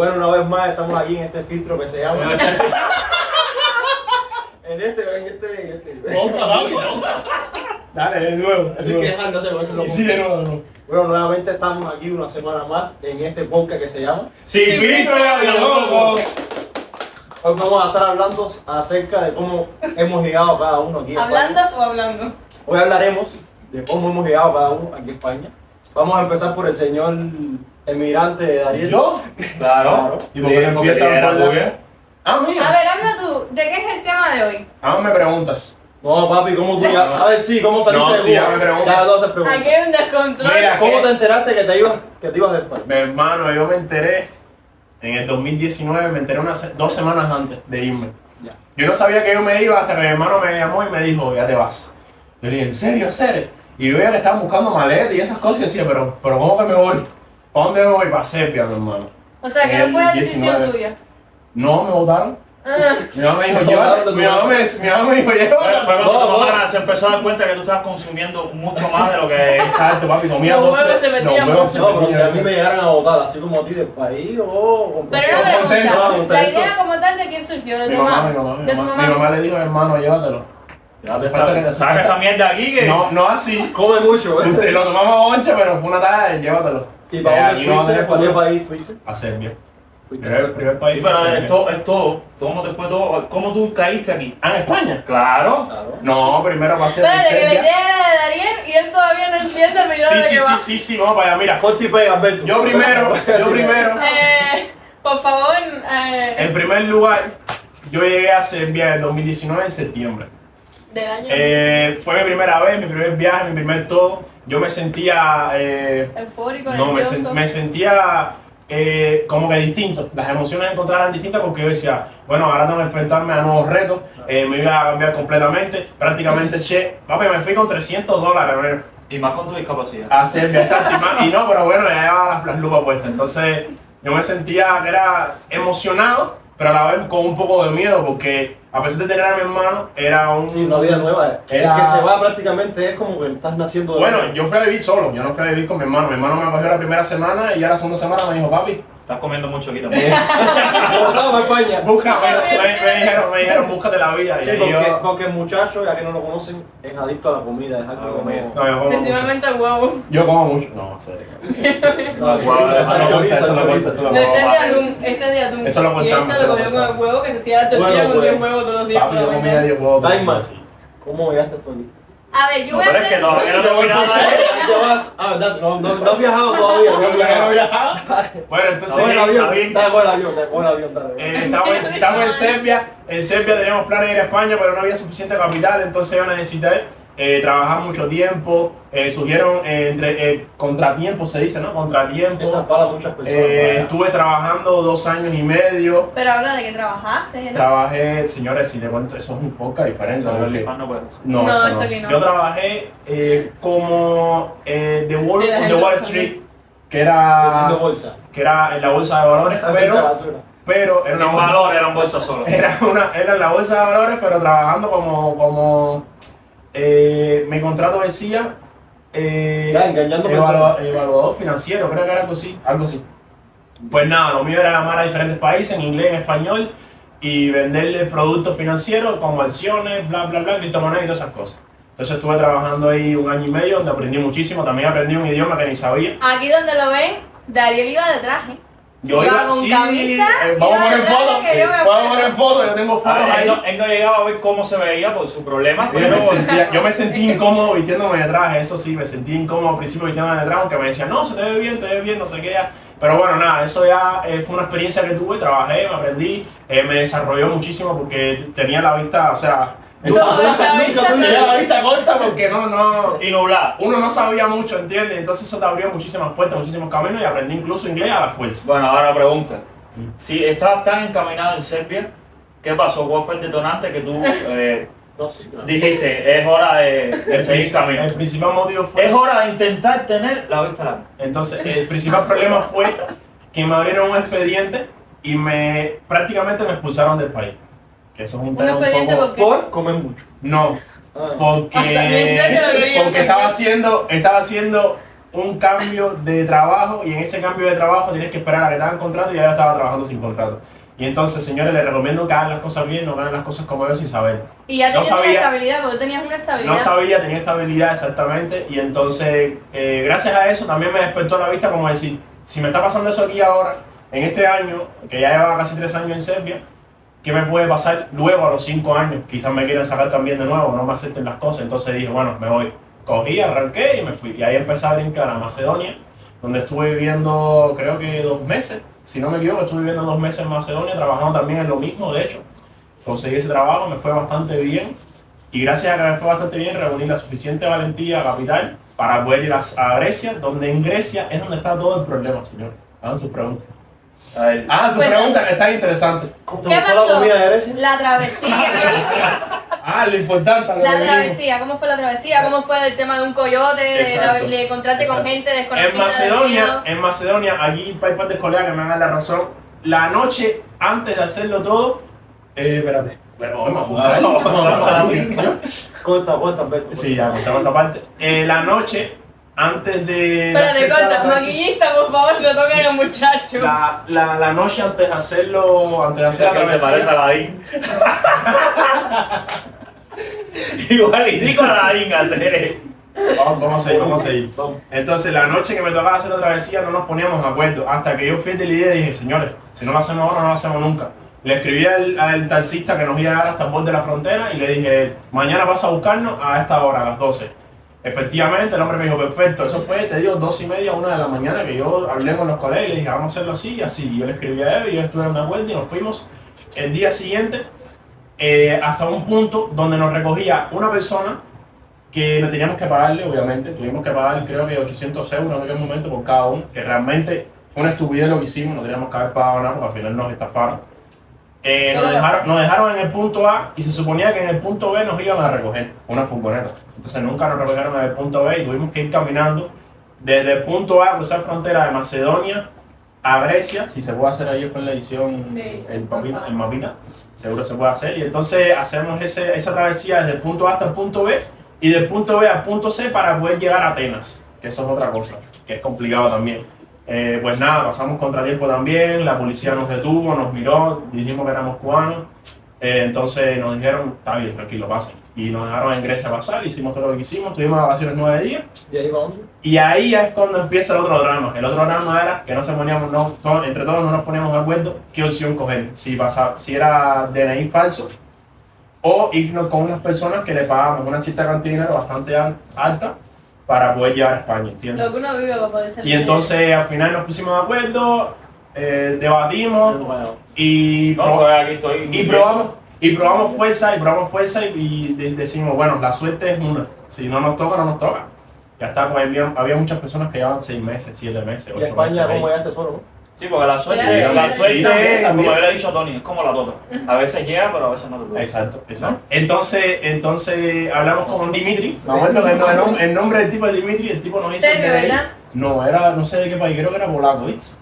Bueno, una vez más estamos aquí en este filtro que se llama. en este. Dale, de nuevo. Así que dejándose con eso. Sí, de nuevo. Bueno, nuevamente estamos aquí una semana más en este podcast que se llama ¡Sin filtro de loco! Hoy vamos a estar hablando acerca de cómo hemos llegado cada uno aquí a España. ¿Hablandas o hablando? Hoy hablaremos de cómo hemos llegado cada uno aquí a España. Vamos a empezar por el señor emigrante Dariel. ¿Yo? Claro. ¿Y por qué no empiezan era por la- tuya? Ah, mía. A ver, habla tú. ¿De qué es el tema de hoy? Ahora me preguntas. No, papi, ¿cómo tú ya? A ver, sí, ¿cómo saliste No, de sí, Cuba? ya me pregunto. Ya, entonces pregunta. Aquí hay un descontrol. Mira, ¿Cómo ¿qué? te enteraste que te ibas del país? Mi hermano, yo me enteré en el 2019, me enteré 2 semanas antes de irme. Ya. Yo no sabía que yo me iba hasta que mi hermano me llamó y me dijo, ya te vas. Yo le dije, ¿en serio, en serio? Y yo veía que estaban buscando maletas y esas cosas y decía, pero ¿cómo que me voy? ¿Para dónde me voy? Para Serbia, mi hermano. O sea, que no fue decisión 19. tuya. No, me votaron. Ah, Mi mamá me dijo, Me llévate. votaron de tu Mi mamá me dijo, Fue llévate. cuando No, tu no. mamá se empezó a dar cuenta que tú estabas consumiendo mucho más de lo que... Exacto, papi, comía Los dos, huevos tres- se metían los huevos mucho. se No, pero si metían, a mí me llegaran a votar así como a ti del país, pero Yo una contento, pregunta. contento. La idea como tal, ¿de quién surgió? ¿De Mi tu mamá, mamá? mi mamá, mi ¿De tu mamá. mamá? Mi mamá le dijo, hermano, llévatelo. Hace falta que saca esta mierda aquí que... No así. Come mucho, Te lo tomamos oncha, pero fue una tarde, llévatelo. ¿Y para Aquí dónde no va a fuiste? tener ¿Para qué problema. país fuiste? A Serbia. Fuiste Era el primer país. Sí, fue pero Serbia. esto es todo. ¿Cómo te fue todo? ¿Cómo tú caíste aquí? Ah, en España. Claro. Claro. No, primero pasé por Espérate, que la Serbia. idea era de Dariel y él todavía no entiende el video de que va. Sí, vamos para allá, mira. Corta y pega, Alberto. Yo primero. Por favor, En primer lugar, yo llegué a Serbia en 2019 en septiembre. del año Fue mi primera vez, mi primer viaje, mi primer todo. Yo me sentía... eufórico, No, nervioso. me sentía como que distinto. Las emociones encontraran distintas porque yo decía, bueno, ahora tengo que enfrentarme a nuevos retos. Me iba a cambiar completamente. Prácticamente, papi, me fui con $300, ¿verdad? Y más con tu discapacidad. A Serbia, exacto. Y no, pero bueno, ya llevaba las lupas puestas. Entonces, yo me sentía que era emocionado, pero a la vez con un poco de miedo porque a pesar de tener a mi hermano, era un... Sí, una vida nueva. Era- El que se va prácticamente es como que estás naciendo de Bueno, nuevo. yo fui a vivir solo, yo no fui a vivir con mi hermano. Mi hermano me acogió la primera semana y ya la segunda semana me dijo, papi, Estás comiendo mucho aquí también. Votado a España. me dijeron, búscate la vida. Sí, y ahí porque el muchacho, ya que no lo conocen, es adicto a la comida. Es algo A la como... comida. No, yo como mucho. Principalmente el huevo. Yo como mucho. No, en serio. No, No, guau, sí, eso no chorizo, cuenta, eso no chorizo. cuenta, eso no No, cuenta. este es de atún, este es de atún. Eso lo y contamos, este eso lo lo comió con el contamos. huevo, que se hacía tortilla Bueno, con pues. 10 huevos todos los días Papi, por yo la comía mañana. 10 huevos. Daima. ¿Cómo llegaste tú aquí? A ver, yo No, voy a pero es que hacer... todavía no te voy nada, ¿eh? ¿Te vas? Ah, verdad, no has viajado todavía. Yo no viajaba. Bueno, entonces... Dale el está avión, bien. dale con el avión, dale con el avión, dale. Estamos en Serbia. En Serbia teníamos planes de ir a España, pero no había suficiente capital, entonces yo necesité trabajar mucho tiempo. Surgieron contratiempos, se dice, ¿no? Esta Contratiempos. fala a muchas personas. Estuve trabajando 2 años y medio. Pero habla de que trabajaste, ¿no? Trabajé, señores, si le cuento, eso es un podcast diferente. No, porque- OnlyFans no puedes. No, No, eso eso que no. Yo trabajé como The Wolf De la of the gente Wall que Street, que Vendiendo era, bolsa. que era en la bolsa de valores, Esa basura. pero era Sin una bolsa, valor, eran bolsas solo. era en la bolsa de valores, pero trabajando como mi contrato decía Ya, engañando personas. evaluador financiero, creo que era algo así. Pues nada, lo mío era llamar a diferentes países en inglés, en español y venderle productos financieros como acciones, bla, bla, bla, criptomonedas y todas esas cosas. Entonces estuve trabajando ahí 1 año y medio donde aprendí muchísimo, también aprendí un idioma que ni sabía. Aquí donde lo ven, Dariel iba de traje. Yo Iba iba, con sí, camisa, vamos a iba poner de traje, fotos, que yo me vamos a acuerdo. poner fotos, yo tengo fotos ahí. Él no llegaba a ver cómo se veía por su problema, Yo pero... yo me sentí incómodo vistiéndome de traje, eso sí, me sentí incómodo al principio vistiéndome de traje, aunque me decían, no, se te ve bien, no sé qué ya. Pero bueno, nada, eso ya fue una experiencia que tuve, trabajé, me aprendí, me desarrolló muchísimo porque tenía la vista, o sea, tenía la vista corta porque Y nublada. uno no sabía mucho, ¿entiendes? Entonces eso te abrió muchísimas puertas, muchísimos caminos y aprendí incluso inglés a la fuerza. Bueno, ahora pregunta. Si estabas tan encaminado en Serbia, ¿qué pasó? ¿Cuál fue el detonante que tú No, sí, claro. dijiste? Es hora de seguir camino. El principal motivo fue... Es hora de intentar tener la vista larga. Entonces, el principal problema fue que me abrieron un expediente y prácticamente me expulsaron del país. Que eso es un Un tema expediente un poco... ¿por qué? Por comer mucho. No, Ah, Hasta pensé que lo quería porque hacer. estaba haciendo un cambio de trabajo y en ese cambio de trabajo tienes que esperar a que te hagan contrato y ya yo estaba trabajando sin contrato. Y entonces, señores, les recomiendo que hagan las cosas bien, no hagan las cosas como yo sin saber. Y ya No tenías una sabía. estabilidad, porque tú tenías una estabilidad. No sabía, tenía estabilidad exactamente y entonces gracias a eso también me despertó la vista como decir, si me está pasando eso aquí ahora, en este año, que ya llevaba casi 3 años en Serbia, ¿qué me puede pasar luego a los 5 años? Quizás me quieran sacar también de nuevo, no me acepten las cosas, entonces dije, bueno, me voy. Cogí, arranqué y me fui. Y ahí empecé a brincar a Macedonia, donde estuve viviendo creo que 2 meses, si no me equivoco, estuve viviendo 2 meses en Macedonia, trabajando también en lo mismo, de hecho. Conseguí ese trabajo, me fue bastante bien. Y gracias a que me fue bastante bien, reuní la suficiente valentía capital para poder ir a Grecia, donde en Grecia es donde está todo el problema, señor. Hagan sus preguntas. A ver, Hagan sus Cuéntame. preguntas que están interesantes. ¿Te ¿Qué gustó la pasó? comida de Grecia? La travesía. Lo importante. a lo La que venimos. travesía, ¿cómo fue la travesía? ¿Cómo fue el tema de un coyote? Exacto. De encontrarte con Exacto. gente desconocida. En Macedonia, aquí hay partes colegas que me dan la razón. La noche antes de hacerlo todo, espérate. Pero vamos a Cuántas veces. Sí, ya contamos esa parte. La noche antes de. Espérate, hacer corta, cada- maquillista, por favor, no toquen al muchacho. La noche antes de hacerlo, antes de hacer la que se parece travesía. a Aladdin. Igualitico a Aladdin, hacer. Vamos a seguir. Vamos. Entonces, la noche que me tocaba hacer la travesía no nos poníamos de acuerdo. Hasta que yo fui de la idea y dije, señores, si no lo hacemos ahora, no lo hacemos nunca. Le escribí al taxista que nos iba a llegar hasta el borde de la frontera y le dije, mañana vas a buscarnos a esta hora, a las 12. Efectivamente, el hombre me dijo, perfecto. Eso fue, te digo, 2:30, 1 de la mañana, que yo hablé con los colegas y le dije, vamos a hacerlo así y así. Y yo le escribí a él y ellos estuvieron de acuerdo y nos fuimos el día siguiente hasta un punto donde nos recogía una persona que no teníamos que pagarle, obviamente. Tuvimos que pagar, creo que 800 euros en aquel momento por cada uno, que realmente fue una estupidez lo que hicimos, no teníamos que haber pagado nada porque al final nos estafaron. Nos dejaron en el punto A y se suponía que en el punto B nos iban a recoger una furgoneta. Entonces nunca nos recogieron en el punto B y tuvimos que ir caminando desde el punto A, cruzar frontera de Macedonia a Grecia. Si se puede hacer ahí con la edición, Sí. el mapita, seguro se puede hacer. Y entonces hacemos esa travesía desde el punto A hasta el punto B y del punto B al punto C para poder llegar a Atenas, que eso es otra cosa, que es complicado también. Pues nada, pasamos contratiempo también, la policía nos detuvo, nos miró, dijimos que éramos cubanos, entonces nos dijeron, está bien, tranquilo, pasen. Y nos dejaron en Grecia pasar, hicimos todo lo que hicimos, tuvimos vacaciones 9 días, ¿Y ahí vamos? y ahí es cuando empieza el otro drama. El otro drama era que entre todos no nos poníamos de acuerdo qué opción coger, si era DNI falso, o irnos con unas personas que le pagábamos una cierta cantidad de dinero bastante alta, para poder llegar a España, ¿entiendes? Lo que uno vive para poder ser Y entonces al final nos pusimos de acuerdo, debatimos y, No, pues aquí estoy. probamos fuerza y decimos, bueno, la suerte es una, si no nos toca, no nos toca. Ya está, pues había muchas personas que llevaban 6 meses, 7 meses, 8 ¿Y a España meses. cómo ahí. llegaste solo, no? Sí, porque la suerte, Sí, la suerte sí, también, es, como también. yo le he dicho a Tony, es como la tota. A veces llega, pero a veces no te toca. Exacto. Entonces hablamos con Dimitri. Me acuerdo que el nombre del tipo es Dimitri, el tipo nos hizo serio, el DNI. ¿verdad? No sé de qué país, creo que era polaco, ¿viste?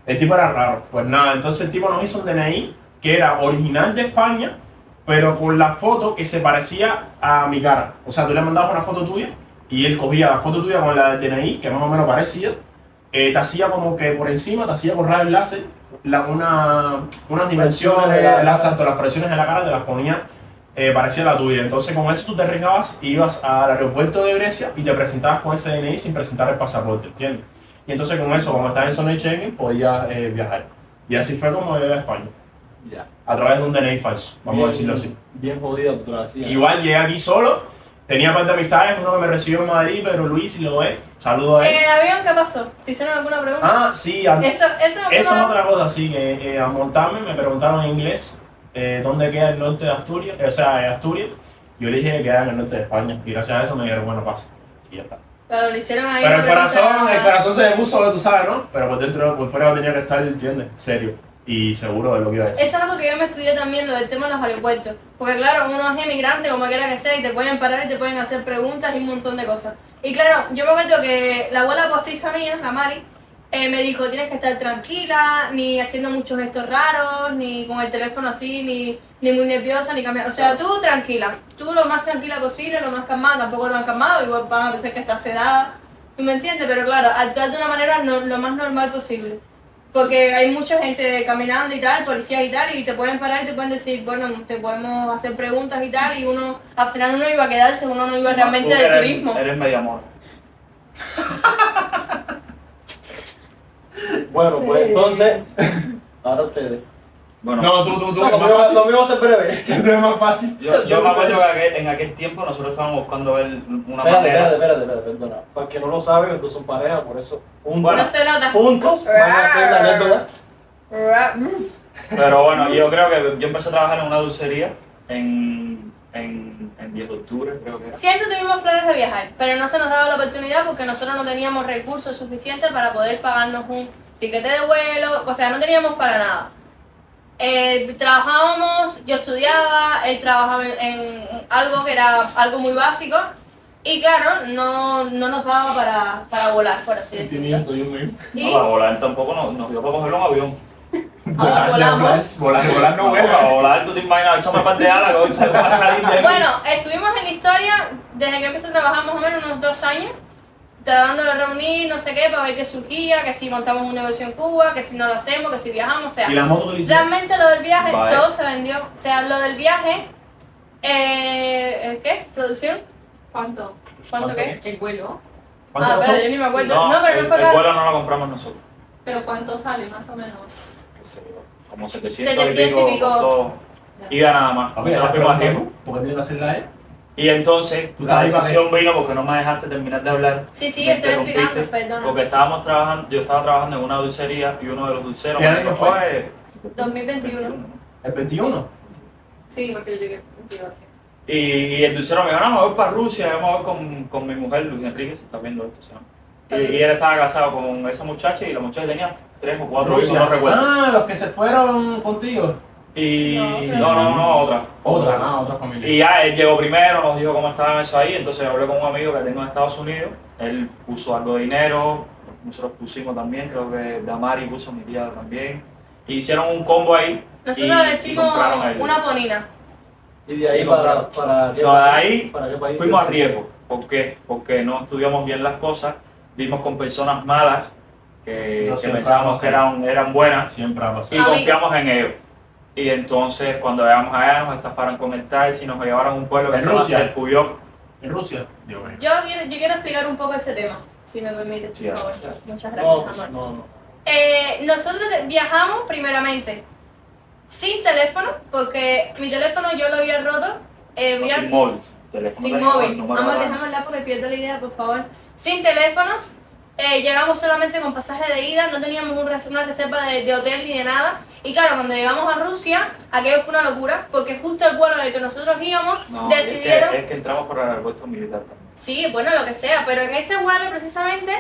El tipo era raro. Pues nada, entonces el tipo nos hizo un DNI que era original de España, pero con la foto que se parecía a mi cara. O sea, tú le mandabas una foto tuya y él cogía la foto tuya con la del DNI, que más o menos parecía, te hacía como que por encima, te hacía con rayos láser unas dimensiones, las fracciones de la cara te las ponía parecía la tuya. Entonces con eso tú te arriesgabas y ibas al aeropuerto de Grecia y te presentabas con ese DNI sin presentar el pasaporte, ¿entiendes? Y entonces con eso, como estás en zona de Schengen, podías viajar. Y así fue como llegué a España, Ya. a través de un DNI falso, vamos a decirlo así. Bien jodida tu travesía. Igual llegué aquí solo, tenía un par de amistades, uno que me recibió en Madrid, pero Luis, si lo ve, saludo a ¿En él. el avión qué pasó? ¿Te hicieron alguna pregunta? Ah, sí, Eso eso es otra cosa, sí, que al montarme me preguntaron en inglés dónde queda el norte de Asturias, o sea, Asturias. Yo le dije que queda en el norte de España y gracias a eso me dijeron, bueno, pasa. Y ya está. Claro, lo hicieron ahí. Pero una el pregunta. corazón se me puso, tú sabes, ¿no? Pero por dentro, por fuera tenía que estar, ¿entiendes? Serio y seguro de lo que iba a decir. Eso es algo que yo me estudié también, lo del tema de los aeropuertos. Porque claro, uno es emigrante, como quiera que sea, y te pueden parar y te pueden hacer preguntas y un montón de cosas. Y claro, yo me acuerdo que la abuela postiza mía, la Mari, me dijo, tienes que estar tranquila, ni haciendo muchos gestos raros, ni con el teléfono así, ni muy nerviosa, ni cambiando. O sea, tú tranquila, tú lo más tranquila posible, lo más calmada, tampoco tan calmado, igual van a pensar que estás sedada. ¿Tú me entiendes? Pero claro, actuar de una manera lo más normal posible. Porque hay mucha gente caminando y tal, policías y tal, y te pueden parar y te pueden decir, bueno, te podemos hacer preguntas y tal, y uno, al final uno iba a quedarse, uno no iba realmente Tú de eres- turismo. Eres media mora. Bueno, pues entonces, ahora ustedes. Bueno, No, tú, No, es más fácil. lo mío va a ser breve. Esto es más fácil. yo me acuerdo que en aquel tiempo nosotros estábamos buscando ver una Espérate, manera. perdona. Para que no lo saben, los dos son pareja, por eso juntos, Bueno. No se nota. juntos van a hacer la anécdota. Pero bueno, yo creo que yo empecé a trabajar en una dulcería en 10 de octubre, creo que era. Siempre tuvimos planes de viajar, pero no se nos daba la oportunidad porque nosotros no teníamos recursos suficientes para poder pagarnos un tiquete de vuelo, o sea, no teníamos para nada. Trabajábamos, yo estudiaba, él trabajaba en algo que era algo muy básico y claro, no nos daba para volar, por así decirlo. Sentimiento, Dios mío. Y No, para volar tampoco nos dio para coger un avión. ahora volamos. Volar no No, para vuela. volar, tú te imaginas, échame un par de alas, que se va a salir de aquí. Bueno, estuvimos en la historia desde que empecé a trabajar más o menos unos 2 años, tratando de reunir no sé qué para ver qué surgía, que si montamos un negocio en Cuba, que si no lo hacemos, que si viajamos, o sea. ¿Y la moto que le hicieron? Realmente lo del viaje, Vale. todo se vendió. O sea, lo del viaje, ¿qué? ¿Producción? ¿Cuánto? ¿Cuánto qué? El vuelo. ¿Cuánto Ah, costó? pero yo ni me acuerdo. No, No, pero no el fue caro. vuelo no lo compramos nosotros. ¿Pero cuánto sale más o menos? Qué sé yo, como 700 700 y pico. costó ida nada más. A ver, Nosotros fuimos a tiempo. ¿por qué tiene que hacerla él? Y entonces Tú la estás ahí para decisión vino porque no me dejaste terminar de hablar. Sí, sí, Me estoy explicando, interrumpiste, perdona. Porque estábamos trabajando, yo estaba trabajando en una dulcería y uno de los dulceros ¿Qué me año dijo, fue? 2021. ¿El 21? Sí, porque yo llegué contigo así. Y el dulcero me dijo, no, me voy para Rusia, vamos a ver con mi mujer, Luis Enrique, si está viendo esto. ¿Sí? Y él estaba casado con esa muchacha y la muchacha tenía 3 o 4 hijos, no recuerdo. Ah, los que se fueron contigo. Y No, no, otra. Otra familia. Y ya él llegó primero, nos dijo cómo estaba eso ahí, entonces hablé con un amigo que tengo en Estados Unidos, él puso algo de dinero, nosotros pusimos también, creo que Damari puso, mi tía también, y hicieron un combo ahí. Nosotros y decimos compraron el- una ponina. Y de ahí Y para No, de ahí ¿para qué país? fuimos a riesgo. ¿Por qué? Porque no estudiamos bien las cosas, dimos con personas malas que No, siempre pensábamos que eran buenas Siempre ha y pasado. Amigos. confiamos en ellos. Y entonces cuando llegamos allá nos estafaron con el taxi, nos llevaron a un pueblo que ¿En se llama Rusia? Serpuyok. ¿En Rusia? Dios mío. Yo quiero explicar un poco ese tema, si me permite, Sí, por favor. claro. Muchas gracias, No, amor. no. Nosotros viajamos primeramente sin teléfono, porque mi teléfono yo lo había roto. Sin móvil. Teléfono Sin tenía móvil. el número Vamos, de la- déjame hablar porque pierdo la idea, por favor. Sin teléfonos. Llegamos solamente con pasaje de ida, no teníamos una reserva de hotel ni de nada. Y claro, cuando llegamos a Rusia, aquello fue una locura, porque justo el vuelo en el que nosotros íbamos, No, decidieron... es que entramos por el aeropuerto militar también. Sí, bueno, lo que sea, pero en ese vuelo precisamente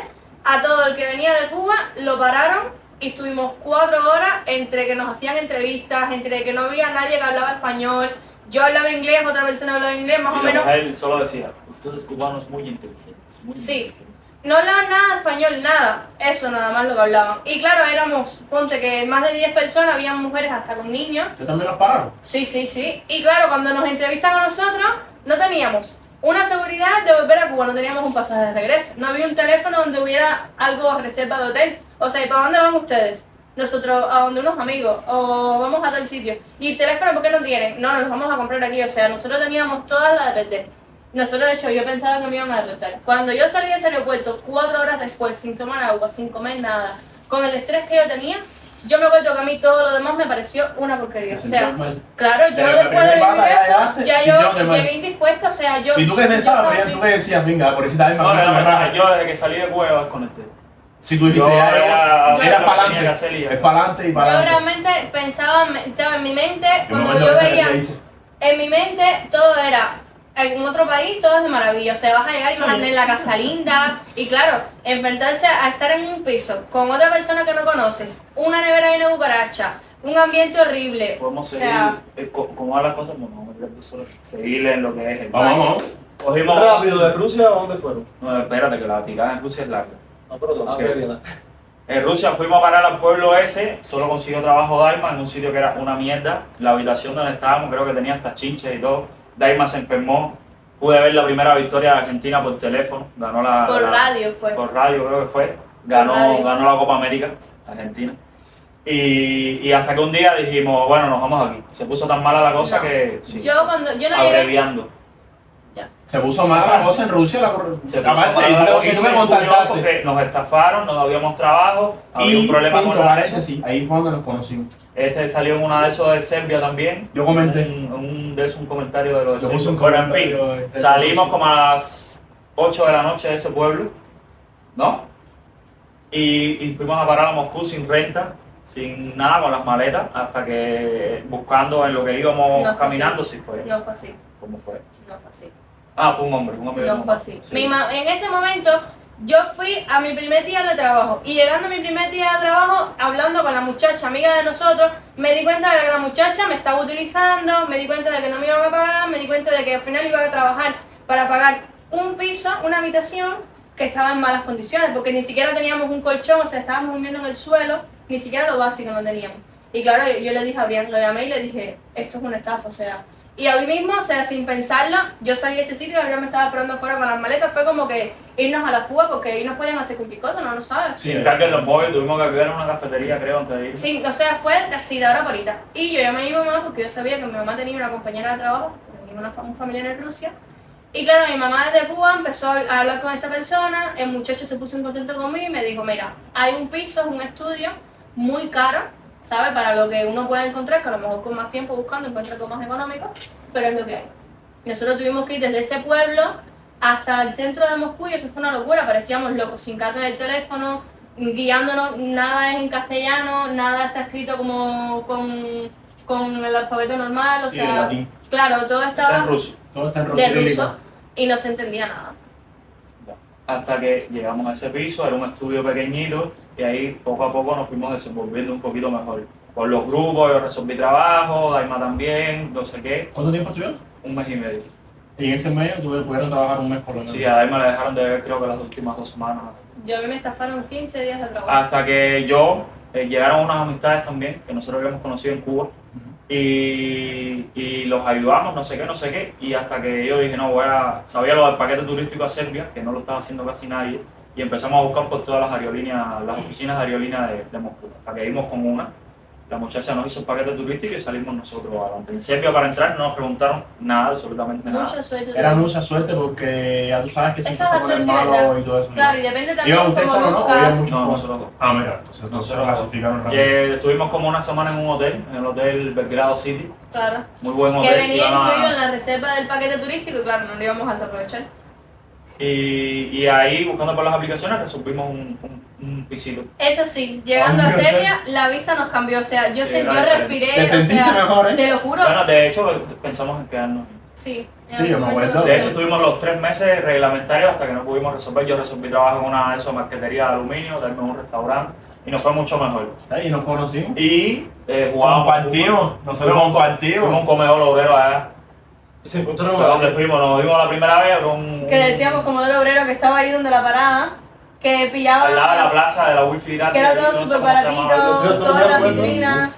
a todo el que venía de Cuba lo pararon y estuvimos 4 horas entre que nos hacían entrevistas, entre que no había nadie que hablaba español. Yo hablaba inglés, otra persona hablaba inglés, más Y o la menos. mujer solo decía, ustedes cubanos muy inteligentes, muy Sí. inteligentes. No hablaban nada de español, nada. Eso nada más lo que hablaban. Y claro, éramos, ponte que más de 10 personas, habían mujeres hasta con niños. ¿Ustedes también los pararon? Sí, sí, sí. Y claro, cuando nos entrevistan a nosotros, no teníamos una seguridad de volver a Cuba, no teníamos un pasaje de regreso. No había un teléfono donde hubiera algo reserva de hotel. O sea, ¿y para dónde van ustedes? Nosotros, a donde unos amigos, o vamos a tal sitio. ¿Y el teléfono por qué no tienen? No, nos lo vamos a comprar aquí. O sea, nosotros teníamos todas las de perder. Nosotros, de hecho, yo pensaba que me iban a derrotar. Cuando yo salí de ese aeropuerto, 4 horas después, sin tomar agua, sin comer nada, con el estrés que yo tenía, yo me acuerdo que a mí todo lo demás me pareció una porquería. ¿Te O sea, sentías mal? claro, yo Desde la después de primera vivir pata ya eso, llegaste ya sintiéndote yo mal. llegué indispuesta, o sea, yo... ¿Y tú qué yo pensabas? estaba Brian? así. ¿Tú qué decías? Venga, por esa alma No, me no, raja. yo desde que salí de Cuba yo desconecté. Si tú dijiste, Yo ya era- era yo para tenía que hacer adelante. y ya. Es para adelante y para Yo adelante. realmente pensaba, estaba en mi mente, Yo me cuando acuerdo yo de veía, que hice. en mi mente todo era, en otro país todo es de maravilla, o sea, vas a llegar y vas a tener la casa linda, y claro, enfrentarse a estar en un piso con otra persona que no conoces, una nevera llena de cucaracha, un ambiente horrible, Podemos o seguir, sea, como van las cosas, bueno, vamos a meter solo, seguirle en lo que es el Vamos, vamos. Cogimos... Rápido, ¿de Rusia a dónde fueron? No, espérate, que la tirada en Rusia es larga. No, pero Ok. bien. En Rusia fuimos a parar al pueblo ese, solo consiguió trabajo Daima en un sitio que era una mierda. La habitación donde estábamos creo que tenía hasta chinches y todo. Daima se enfermó, Pude ver la primera victoria de Argentina por teléfono, ganó Por radio fue. por radio creo que fue, ganó la Copa América, Argentina. Y hasta que un día dijimos, bueno, nos vamos aquí. Se puso tan mala la cosa No. que sí, Yo no llegué. abreviando. Se puso mala la cosa en Rusia. Se puso Aparte, mala la cosa y y tú se me ocurrió contactaste. porque nos estafaron, no habíamos trabajo, había un problema con la paréntesis, ahí fue donde nos conocimos. Este salió en una de esos de Serbia también. Yo comenté. Un comentario de lo de Yo puse Serbia. un Bueno, en comentario fin, de- salimos como a las 8 de la noche de ese pueblo, ¿no? Y fuimos a parar a Moscú sin renta, sin nada, con las maletas, hasta que buscando en lo que íbamos No fue caminando, así. si fue. No fue así. ¿Cómo fue? No fue así. Ah, fue un hombre de No mi fue mamá. así. Sí. En ese momento yo fui a mi primer día de trabajo y llegando a mi primer día de trabajo, hablando con la muchacha amiga de nosotros, me di cuenta de que la muchacha me estaba utilizando, me di cuenta de que no me iban a pagar, me di cuenta de que al final iba a trabajar para pagar un piso, una habitación que estaba en malas condiciones, porque ni siquiera teníamos un colchón, o sea, estábamos durmiendo en el suelo, ni siquiera lo básico no teníamos. Y claro, yo le dije a Brian, lo llamé y le dije, esto es una estafa, o sea. Y hoy mismo, o sea, sin pensarlo, yo salí de ese sitio y yo me estaba esperando afuera con las maletas. Fue como que irnos a la fuga porque ahí nos pueden hacer cualquier cosa, no lo sabes. Sin carga en los móviles, tuvimos que quedar en una cafetería, creo, antes de ir. Sí, o sea, fue así de hora por ahorita. Y yo llamé a mi mamá porque yo sabía que mi mamá tenía una compañera de trabajo, tenía un familiar en Rusia. Y claro, mi mamá desde Cuba empezó a hablar con esta persona, el muchacho se puso muy contento conmigo y me dijo, mira, hay un piso, es un estudio muy caro, ¿sabes? Para lo que uno puede encontrar, que a lo mejor con más tiempo buscando encuentra algo más económico, pero es lo que hay. Y nosotros tuvimos que ir desde ese pueblo hasta el centro de Moscú y eso fue una locura, parecíamos locos, sin carga del teléfono, guiándonos, nada es en castellano, nada está escrito como con el alfabeto normal, o Sí, sea, en latín. claro, todo Está estaba en ruso. Todo está en de cirílico. ruso y no se entendía nada. Hasta que llegamos a ese piso, era un estudio pequeñito y ahí poco a poco nos fuimos desenvolviendo un poquito mejor. Con los grupos, yo resolví trabajo, Daima también, no sé qué, ¿Cuánto tiempo estuvieron? un mes y medio. Y en ese mes pudieron trabajar un mes por lo menos. Sí, a Daima le dejaron de ver creo que las últimas 2 semanas. Yo a mí me estafaron 15 días de trabajo. Hasta que llegaron unas amistades también que nosotros habíamos conocido en Cuba y los ayudamos, no sé qué, y hasta que yo dije, no, sabía lo del paquete turístico a Serbia, que no lo estaba haciendo casi nadie, y empezamos a buscar por todas las aerolíneas, las oficinas de aerolíneas de Moscú, hasta que dimos con una. La muchacha nos hizo el paquete turístico y salimos nosotros adelante. En Serbia para entrar no nos preguntaron nada, absolutamente nada. Mucha suerte. Era mucha suerte porque ya tú sabes que si Esa se es la pone suerte, malo ¿verdad? y todo eso. Claro, y depende también ¿Iban ustedes cómo solos, no? ¿O buscas. iban muchos No, con- nosotros dos. Ah, mira, entonces Nosotros lo clasificaron Y, rápido. estuvimos como una semana en un hotel, en el hotel Belgrado City. Claro. Muy buen Que hotel. se venía llama- incluido en la reserva del paquete turístico y claro, no lo íbamos a desaprovechar. Y ahí, buscando por las aplicaciones, resolvimos un pisito. Eso sí, llegando a Hombre, Serbia, la vista nos cambió. O sea, yo, Sí, yo era diferente. respiré. ¿Te o sentiste sea, mejor, eh? Te lo juro. Bueno, de hecho, pensamos en quedarnos. Sí. en Sí, algún yo me momento acuerdo. lo De hecho, pensé. estuvimos los 3 meses reglamentarios hasta que no pudimos resolver. Yo resolví trabajo en una de esas marqueterías de aluminio, darme un restaurante y nos fue mucho mejor. ¿Sabes? Y nos conocimos. Y jugábamos. Compartimos, nosotros compartimos. Fuimos a un comedor obrero allá. Y se encontraron Fue donde fuimos, nos vimos la primera vez con un. Que decíamos como el obrero que estaba ahí donde la parada, que pillaba. Al lado de la plaza de la Wi-Fi gratis. Que era no todo sé súper cómo se llamaba eso. baratito, Yo todas las todavía me vitrinas.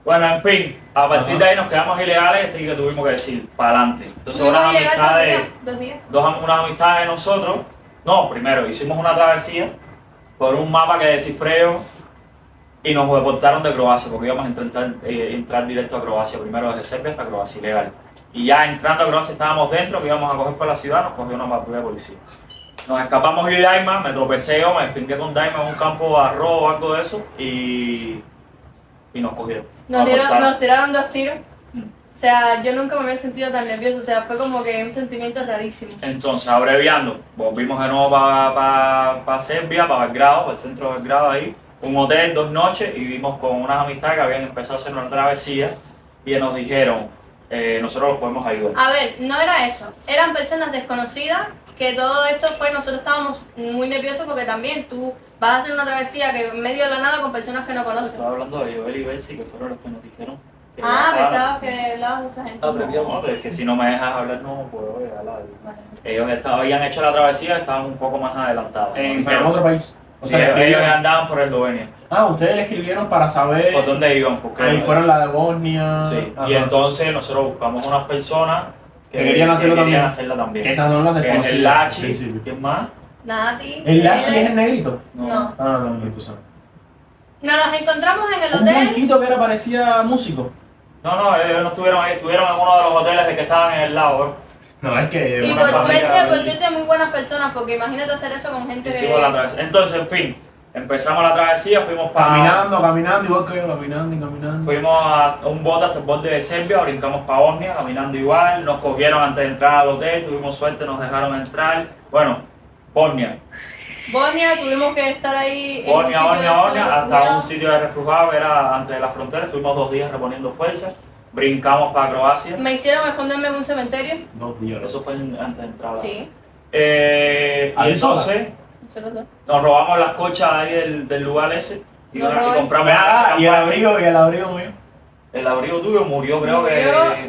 Bueno, en fin, a partir de ahí nos quedamos ilegales y que tuvimos que decir, para adelante. Entonces, Tuvimos unas ilegal amistades. 2 días. Unas amistades de nosotros, no, primero hicimos una travesía por un mapa que descifreo y nos deportaron de Croacia porque íbamos a entrar directo a Croacia, primero desde Serbia hasta Croacia, ilegal. Y ya entrando a Croacia estábamos dentro, que íbamos a coger por la ciudad, nos cogió una patrulla de policía. Nos escapamos yo y Daima, me tropecé yo, me despingué con Daima en un campo de arroz o algo de eso y nos cogieron. Nos tiraron 2 tiros. Mm. O sea, yo nunca me había sentido tan nervioso. O sea, fue como que un sentimiento rarísimo. Entonces, abreviando, volvimos de nuevo para Serbia, para Belgrado, para el centro de Belgrado ahí, un hotel, 2 noches, y dimos con unas amistades que habían empezado a hacer una travesía y nos dijeron, nosotros los podemos ayudar. A ver, no era eso. Eran personas desconocidas que todo esto fue, nosotros estábamos muy nerviosos porque también tú vas a hacer una travesía que en medio de la nada con personas que no conoces. Estaba hablando de Joel y Betsy, que fueron los que nos dijeron. Que Ah, viajaran. pensaba que hablabas de esta gente. Ah, No, pero es que si no me dejas hablar no puedo hablar. Ellos habían hecho la travesía, estaban un poco más adelantados. En otro país. O Sí, sea, le ellos escribieron. andaban por Eslovenia. Ah, ustedes le escribieron para saber. ¿Por dónde iban? Porque Ahí fueron la de Bosnia. Sí, Ajá. y entonces nosotros buscamos unas personas Que querían hacerlo querían también. hacerla también. Que esas son las Que es el desconocidas. Lachi. Sí, sí. ¿Quién más? Nati. ¿El Lachi Ele. es el negrito? No. Ah, no, tú sabes. Nos encontramos en el Un hotel. blanquito que era parecía músico. No, ellos no estuvieron ahí, estuvieron en uno de los hoteles de que estaban en el lado, bro. No, es que... Y una por familia suerte, muy buenas personas, porque imagínate hacer eso con gente Hicimos la travesía. Entonces, en fin, empezamos la travesía, fuimos para... Caminando, igual que yo, caminando y caminando. Fuimos a un bote hasta el borde de Serbia, brincamos para Bosnia, caminando igual, nos cogieron antes de entrar al hotel, tuvimos suerte, nos dejaron entrar. Bueno, Bosnia, Tuvimos que estar ahí en un Bosnia, sitio de hasta un refugiados. sitio de refugiados que era antes de la frontera, estuvimos 2 días reponiendo fuerzas, brincamos para Croacia, Me hicieron esconderme en un cementerio. 2 días. eso fue antes de entrar. Sí, Y ¿Ahí entonces nosotros dos. nos robamos las cochas ahí del lugar ese y, Nos y roban. compramos esa Y el campaña. abrigo mío. El abrigo tuyo murió, creo Murió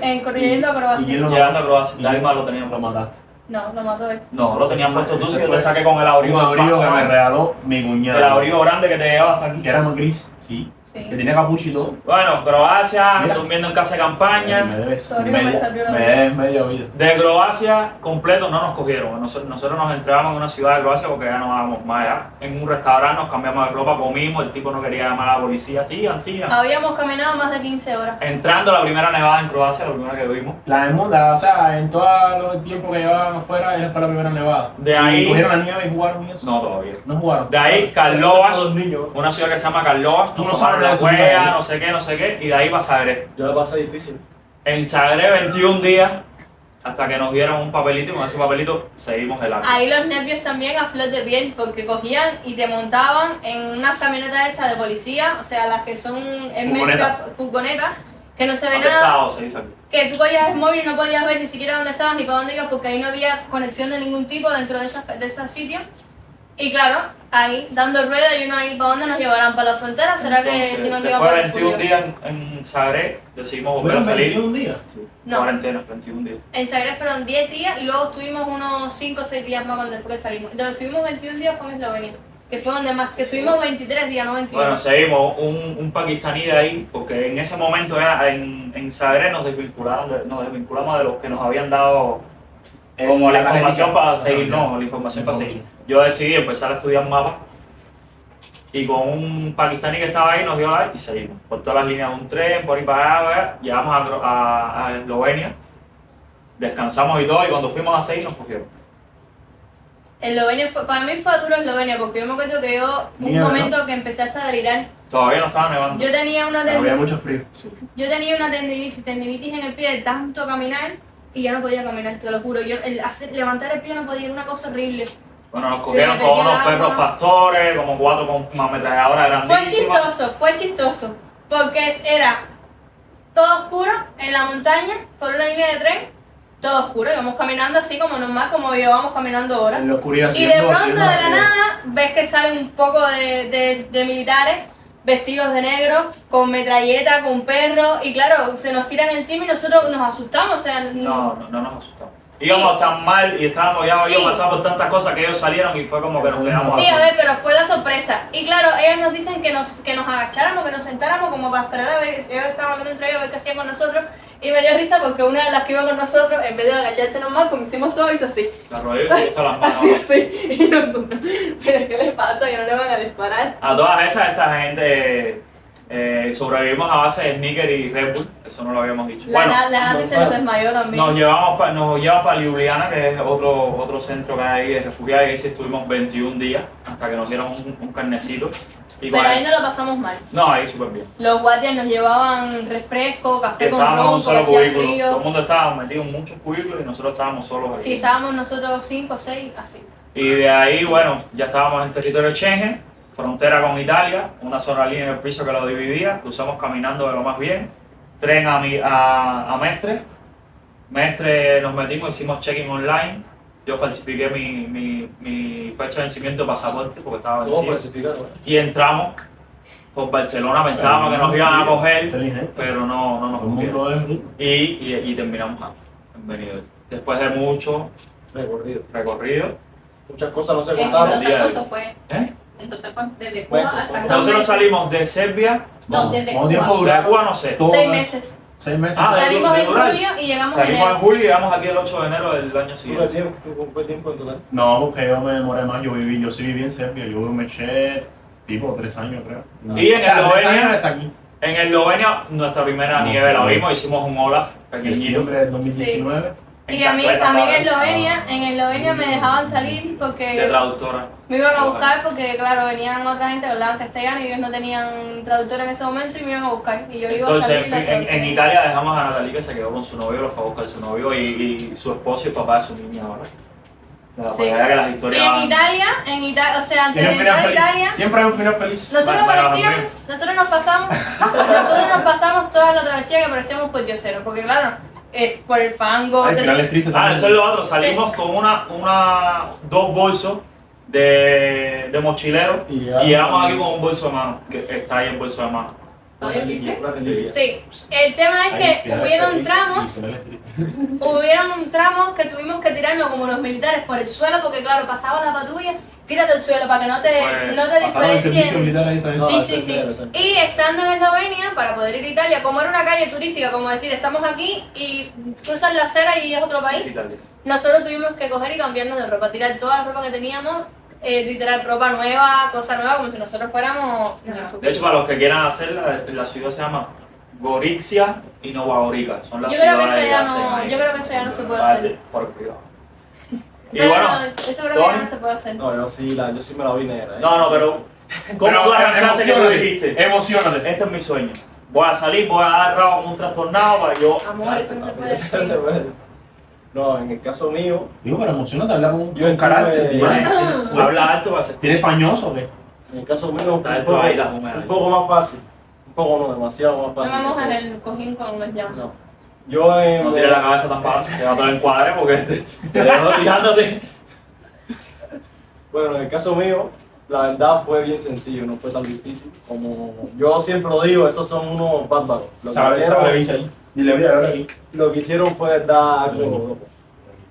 que en corriendo a ¿Y quién Croacia. lo llegando a mató? Croacia. De ahí más lo teníamos Lo puesto. mataste. No, lo mató él. No, lo tenían puesto tú, Ese si yo fue te saqué con el abrigo. Un abrigo que del me pan, regaló mi cuñado. el abrigo grande que te llevaba hasta aquí. Que era más gris, sí. Sí. Que tenía capucha y todo. Bueno, Croacia, Mira. durmiendo en casa de Me campaña. debes Sorry, no me salió la vida. debes media vida. De Croacia completo no nos cogieron. Nosotros nos entregamos en una ciudad de Croacia porque ya no vamos más allá. En un restaurante nos cambiamos de ropa, comimos, el tipo no quería llamar a la policía. Sigan. Habíamos caminado más de 15 horas. Entrando la primera nevada en Croacia, la primera que vimos. La del mundo, o sea, en todo el tiempo que llevaban afuera, esa fue la primera nevada. De ahí- ¿Y cogieron la nieve y jugaron y eso? No, todavía. No jugaron. De ahí, Son Karlovac, los niños. una ciudad que se llama Karlovac, Tú nos no tomaron sabes la de eso, huella, ¿no? no sé qué, y de ahí para Zagreb. Yo la pasé difícil. En Zagreb 21 días, hasta que nos dieron un papelito, y con ese papelito seguimos el arco. Ahí los nervios también a flor de piel, porque cogían y te montaban en unas camionetas estas de policía, o sea, las que son en médica, furgonetas, que no se ve nada, Atestado, se dice aquí. que tú cogías el móvil y no podías ver ni siquiera dónde estabas ni para dónde ibas, porque ahí no había conexión de ningún tipo dentro de esos sitios. Y claro, ahí dando ruedas y uno ahí, ¿para dónde nos llevarán? ¿Para la frontera? ¿Será que Entonces, si nos llevan después para de el 21 refugio? días en Zagreb, decidimos volver a ¿Fueron salir. 21 días? No. Cuarentena, 21 días. En Zagreb fueron 10 días y luego estuvimos unos 5 o 6 días más cuando después que salimos. Donde estuvimos 21 días fue en Eslovenia, que fue donde más, que estuvimos 23 días, no 21. Bueno, seguimos un pakistaní de ahí, porque en ese momento ya en Zagreb nos desvinculamos de los que nos habían dado como la información para seguir, no, la información para seguir. Yo decidí empezar a estudiar mapas y con un pakistaní que estaba ahí nos dio like y seguimos. Por todas las líneas de un tren, por ahí para allá, llegamos a Eslovenia, descansamos y todo, y cuando fuimos a seguir nos cogieron. Eslovenia para mí fue duro Eslovenia, porque yo me acuerdo que yo, un Mierda, momento que empecé hasta a delirar, Todavía no estaba nevando. yo tenía una Había tendinitis, mucho frío. tendinitis en el pie de tanto caminar y ya no podía caminar, te lo juro. Yo, levantar el pie no podía, era una cosa horrible. Bueno, nos Se cogieron le con metía unos agua. perros pastores, como 4 con ametralladoras grandísimas. Fue chistoso, porque era todo oscuro en la montaña, por una línea de tren, todo oscuro, íbamos caminando así como normal, como llevamos caminando horas. En la oscuridad. Y de pronto, de la nada, ves que salen un poco de militares vestidos de negro, con metralleta, con perros, y claro, se nos tiran encima y nosotros nos asustamos, o sea... No nos asustamos. Íbamos tan mal y estábamos ya Sí. habíamos pasado por tantas cosas que ellos salieron y fue como que nos quedamos Sí, así. a ver, pero fue la sorpresa. Y claro, ellos nos dicen que nos agacháramos, que nos sentáramos como para esperar a ver, ellos estaban hablando entre ellos a ver qué hacían con nosotros. Y me dio risa porque una de las que iba con nosotros, en vez de agacharse nomás, como hicimos todo, hizo así. La rodilla y se puso las manos. Así. Y nosotros, pero ¿qué les pasa? Que no le van a disparar. A todas esas, esta gente sobrevivimos a base de sneaker y Red Bull, eso no lo habíamos dicho. La Bueno, Nati se nos desmayó también. nos llevan para Ljubljana, que es otro centro que hay ahí de refugiados, y ahí sí estuvimos 21 días hasta que nos dieron un carnecito. Y Pero con ahí no lo pasamos mal. No, ahí súper bien. Los guardias nos llevaban refresco, café con Estábamos en un ron, solo porque hacía cubículo. Todo el frío. mundo estaba metido en muchos cubículos y nosotros estábamos solos ahí. Sí, estábamos nosotros 5 o 6, así. Y de ahí, bueno, ya estábamos en territorio Schengen, frontera con Italia, una sola línea en el piso que lo dividía, cruzamos caminando de lo más bien, tren a Mestre. Mestre nos metimos, hicimos check-in online, yo falsifiqué mi fecha de vencimiento de pasaporte porque estaba Todo vencido. falsificado. Y entramos por Barcelona, pensábamos que nos iban a coger, Inteligente. pero no nos Todo el cogieron. mundo es rico. Y terminamos aquí, en Benidorm. Después de mucho Recorrido. recorrido. Muchas cosas no se ¿En contaron. el día de total hoy. cuánto fue? ¿Eh? ¿En total cuánto? ¿Desde Cuba Meses, hasta fue. acá? Nosotros salimos de Serbia, No, desde ¿Cuánto Cuba. tiempo de dura? Cuba no sé, Todo 6 es- meses. 6 meses. Ah, Salimos de en durar. julio y llegamos en Salimos en enero. julio y llegamos aquí el 8 de enero del año ¿Tú siguiente. decías que tú cuánto tiempo en total? No, porque yo me demoré más. Yo sí viví en Serbia. Yo me eché tipo 3 años, creo. Y en 3 Eslovenia- años hasta aquí. En Eslovenia, nuestra primera nieve la vimos, hicimos un Olaf pequeñito. Septiembre del 2019. Y a mí en Eslovenia me dejaban salir De porque traductora. me iban a buscar porque, claro, venían otra gente que hablaban castellano y ellos no tenían traductor en ese momento y me iban a buscar. Y yo iba a Entonces, salir en, la fin, traducción. en Italia dejamos a Natalie que se quedó con su novio, lo fue a buscar su novio y su esposo y el papá de su niña ahora. La Sí. verdad que las Y historias... en Italia, o sea, antes Tiene de un final entrar a feliz. Italia, Siempre hay un final feliz. nosotros Bueno, parecíamos, nosotros nos pasamos toda la travesía que parecíamos pollioceros, porque claro, por el fango, Al final es triste Ah, también. eso es lo otro, salimos con dos bolsos de mochilero Y y llegamos- llegamos aquí con un bolso de mano, que está ahí el bolso de mano. ¿Todavía existe? Una reliquia. sí, el tema es Al que final hubieron feliz, tramos. y el final es triste. Hubieron tramos que tuvimos que tirarnos como los militares por el suelo porque claro, pasaba la patrulla, tírate al suelo para que no te Pasaron el servicio diferencien. militar ahí también. No, Sí, eso sí, es sí. cero, eso es. Y estando en Eslovenia, para poder ir a Italia, como era una calle turística, como decir, estamos aquí y cruzas la acera y es otro país, Italia. nosotros tuvimos que coger y cambiarnos de ropa, tirar toda la ropa que teníamos, literal ropa nueva, cosa nueva, como si nosotros fuéramos... De hecho, para los que quieran hacerla, la ciudad se llama Gorizia y Nova Gorica. Son las Yo creo que ciudades eso ya hacen no- ahí. yo creo que eso ya no se puede Ah, hacer. sí, por privado. Y Pero bueno, eso creo que ya no se puede hacer. No, yo sí me la vi negra. no, pero ¿cómo Pero, tú arrancaste que tú dijiste? Emocionate. Este es mi sueño. Voy a salir, voy a dar rabo como un trastornado para yo... Amor, eso no se puede Eso se decir. puede. No, en el caso mío, Digo, pero emocionate, habla con Yo carácter. estuve- Habla alto para hacer... ¿Tienes fañoso o qué? en el caso mío fue Está esto ahí, las húmedas. un poco más fácil. Un poco no, demasiado más No fácil. vamos en el cojín con los llamas. No. Yo en... No tires la cabeza tan para que va todo en cuadre porque te dejo tirándote. Bueno, en el caso mío, la verdad fue bien sencillo, no fue tan difícil. Como yo siempre lo digo, estos son unos bárbaros. Lo que hicieron- Dile, mira, ahora aquí. Lo que hicieron fue verdad algo loco.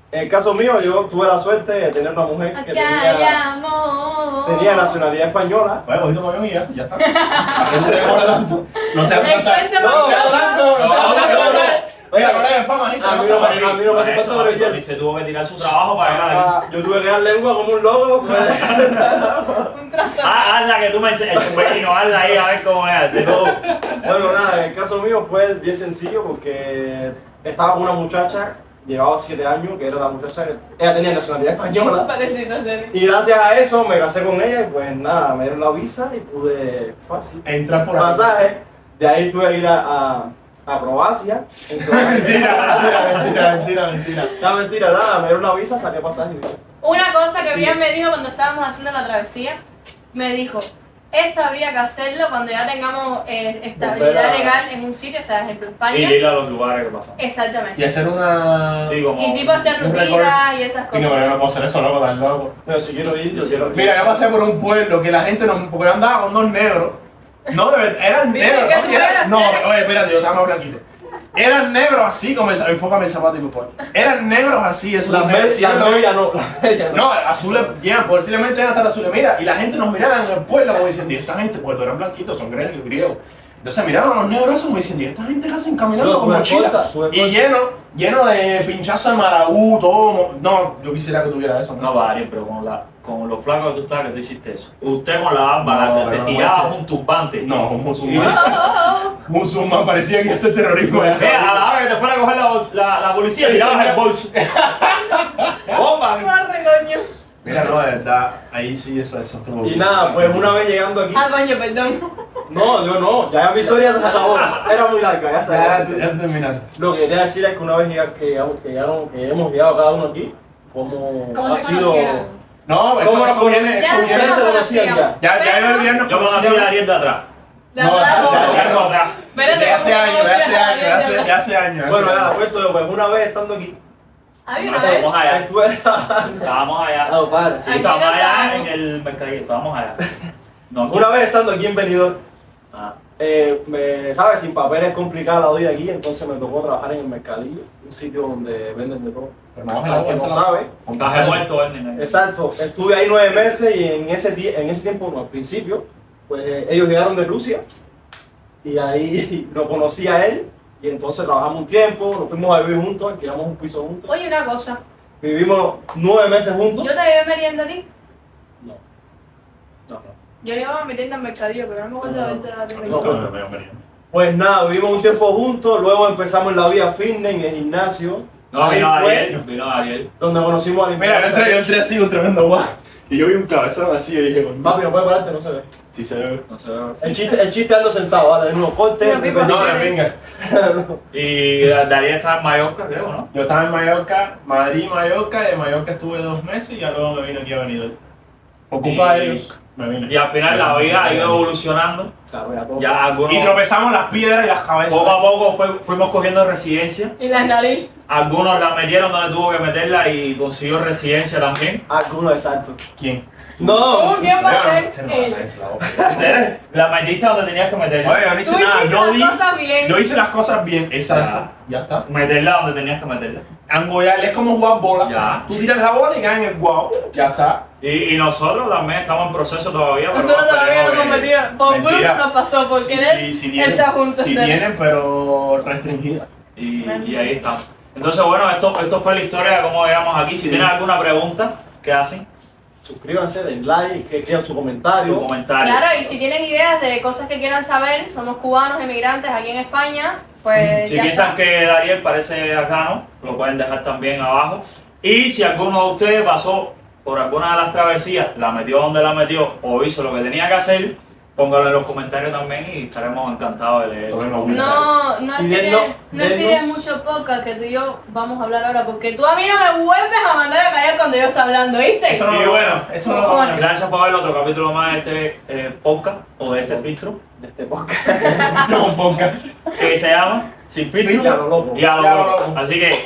En el caso mío, yo tuve la suerte de tener una mujer que Aquí hay amor. tenía nacionalidad española. Vaya, cogito con mi ya está. La gente te demora tanto. No te hagas El tanta. cuento No, más no, Mira, no le des fama, gente. A mí no me hace falta Por brevillar. eso, se tuvo que tirar su trabajo para llegar aquí. Yo tuve que dar lengua como un loco. Hazla que tú me enseñes, tu vecino, hazla ahí a ver cómo es. hace todo. Bueno, nada, en el caso mío fue bien sencillo porque estaba con una muchacha, llevaba 7 años, que era la muchacha que ella tenía nacionalidad española. Parecido ser. Y gracias a eso me casé con ella y pues nada, me dieron la visa y pude fácil. Entrar por aquí. Pasaje, de ahí tuve que ir a Croacia. Mentira. No, mentira, nada, me dieron la visa, saqué pasaje. Una cosa que Sí. Brian me dijo cuando estábamos haciendo la travesía, me dijo, esto habría que hacerlo cuando ya tengamos estabilidad Volver a- legal en un sitio, o sea, ejemplo Y España. ir a los lugares que pasan. Exactamente. Y hacer una. Sí, como... Y tipo hacer un rutinas y esas Y no, cosas. yo no puedo hacer eso, loco, tan loco. Pero si quiero ir, yo quiero ir. Mira, yo pasé por un pueblo que la gente no. Porque yo andaba con 2 negros. No, de verdad, eran Mira, negros. ¿qué ¿no? tú eras? No, oye, espérate, yo estaba más blanquito. Eran negros así, como enfócame el zapato y por favor. Eran negros así, esos Las negros. medias no, las medias no. No, azules, llegan, posiblemente llegan hasta las azules. Mira, y la gente nos miraba en el pueblo como diciendo, y esta gente, pues eran blanquitos, son griegos. Entonces miraban a los negros esos como diciendo, y esta gente que hacen caminando No, con tuve mochila. corta, tuve Y corta. lleno de pinchazo de marabú, todo. No, yo quisiera que tuviera eso. No varios, pero con lo flaco que tú estabas, que tú hiciste eso. Usted con la barba, No, te pero no tiraba muestre. un turbante. No, un musulmán. Musulmán parecía que iba a hacer terrorismo. Mira, a la hora que te fuera a coger la policía, tirabas el bolso. ¡Bomba! Corre, coño. Mira, no, de verdad, ahí sí eso estuvo. Y nada, pues una vez llegando aquí. Ah, coño, perdón. No, yo no, ya mi historia se acabó. Era muy larga, ya se Ya, acabó. ya terminaste. Lo que quería decir es que una vez que hemos llegado cada uno aquí, como ¿Cómo ha se sido. conocieron? No, ¿Cómo eso viene. Ya Eso se viene. Ustedes se nos conocían conocíamos. ya. Ya el viernes Yo conocí a Ariel de atrás. De No, atrás, de como- atrás no. Espérate, De hace ¿cómo años, de conocías hace a años, de alguien de hace años. Bueno, ya, pues esto, pues una vez estando aquí, Había una vez. Estábamos allá. estuve. Estábamos allá. Ah, padre, sí. Aquí Estábamos no allá estábamos. en el mercadillo. Estábamos allá. No, Una vez estando aquí en Benidorm, Ah, ¿sabes? Sin papeles es complicada la vida aquí, entonces me tocó trabajar en el mercadillo, un sitio donde venden de todo. Al que no sabe. Café muerto, Ernie. Exacto, estuve ahí 9 meses y en ese tiempo, no, al principio, pues ellos llegaron de Rusia y ahí lo conocí a él Y entonces trabajamos un tiempo, nos fuimos a vivir juntos, alquilamos un piso juntos. Oye, una cosa. Vivimos 9 meses juntos. ¿Yo te llevé merienda a ti? No. No. Yo llevaba merienda al mercadillo, pero no me acuerdo de haberte dado No, merienda. Pues nada, vivimos un tiempo juntos, luego empezamos en la vida fitness, en el gimnasio. No, Ahí vino fue Ariel, vino Ariel. donde conocimos al Mira, yo entré así, un tremendo guau. Y yo vi un cabezón así y dije, Papi, no puede pararte, no se ve. si se ve. No se ve. El chiste ando sentado, vale, no corte. Una pipa. No, de pinga. Y Darío estaba en Mallorca, creo, ¿no? Yo estaba en Mallorca, Madrid y Mallorca, y en Mallorca estuve 2 meses y ya luego me vine aquí a Benidorm. Por culpa de ellos, me vine. Y al final la vida ha ido evolucionando. Claro, ya todo. Ya algunos, Y tropezamos las piedras y las cabezas. poco a poco fuimos cogiendo residencia. Y la nariz. Algunos la metieron donde tuvo que meterla y consiguió residencia también. Algunos, exacto. ¿Quién? No. ¿Cómo quién va a Ese ser no, él? ese la boca. ¿En serio? La metiste donde tenías que meterla. Oye, yo no Tú hice nada, hiciste yo las di. cosas bien. Yo hice las cosas bien, exacto. Ya está. Meterla donde tenías que meterla. Angollarle es como jugar bola. Ya. Tú tiras la bola y caes en el guau. Ya está. Y nosotros también estamos en proceso todavía. pero Nosotros todavía no esperemos hemos que- metido. Por Mentira. Bruno nos pasó, por querer tienen, estar juntos. sí ¿sabes? tienen, pero restringida. Y ahí estamos. Entonces, bueno, esto fue la historia de cómo llegamos aquí. Si tienen alguna pregunta, ¿qué hacen? Suscríbanse, den like, que escriban su comentario. Su comentario. Claro, y si tienen ideas de cosas que quieran saber, somos cubanos, emigrantes aquí en España, pues Si ya piensan está. que Dariel parece acá, ¿no? Lo pueden dejar también abajo. Y si alguno de ustedes pasó por alguna de las travesías, la metió donde la metió o hizo lo que tenía que hacer, pónganlo en los comentarios también y estaremos encantados de leer. Tomen los No, Y dennos- no estires mucho podcast que tú y yo vamos a hablar ahora, porque tú a mí no me vuelves a mandar a callar cuando yo estoy hablando, ¿viste? Eso no Y lo bueno, eso no lo vamos a hacer. Gracias por ver otro capítulo más de este podcast o de este filtro De este podcast. Como podcast. que se llama Sin Filtro Y a lo loco. y a lo Y a lo loco. loco. Así que